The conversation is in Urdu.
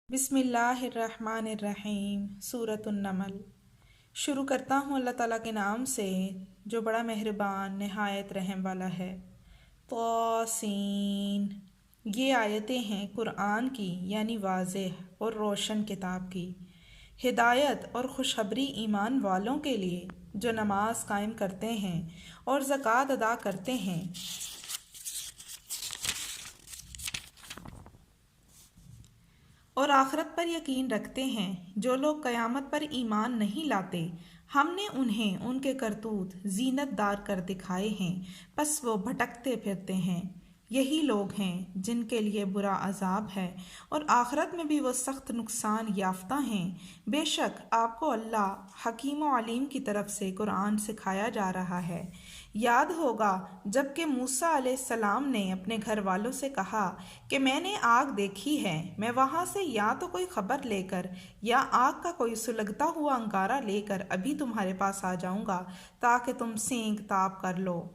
بسم اللہ الرحمن الرحیم۔ سورۃ النمل۔ شروع کرتا ہوں اللہ تعالیٰ کے نام سے جو بڑا مہربان نہایت رحم والا ہے۔ طاسین۔ یہ آیتیں ہیں قرآن کی یعنی واضح اور روشن کتاب کی، ہدایت اور خوشخبری ایمان والوں کے لیے جو نماز قائم کرتے ہیں اور زکوٰۃ ادا کرتے ہیں اور آخرت پر یقین رکھتے ہیں۔ جو لوگ قیامت پر ایمان نہیں لاتے ہم نے انہیں ان کے کرتوت زینت دار کر دکھائے ہیں، پس وہ بھٹکتے پھرتے ہیں۔ یہی لوگ ہیں جن کے لیے برا عذاب ہے اور آخرت میں بھی وہ سخت نقصان یافتہ ہیں۔ بے شک آپ کو اللہ حکیم و علیم کی طرف سے قرآن سکھایا جا رہا ہے۔ یاد ہوگا جب کہ موسیٰ علیہ السلام نے اپنے گھر والوں سے کہا کہ میں نے آگ دیکھی ہے، میں وہاں سے یا تو کوئی خبر لے کر یا آگ کا کوئی سلگتا ہوا انگارہ لے کر ابھی تمہارے پاس آ جاؤں گا تاکہ تم سینک تاب کر لو۔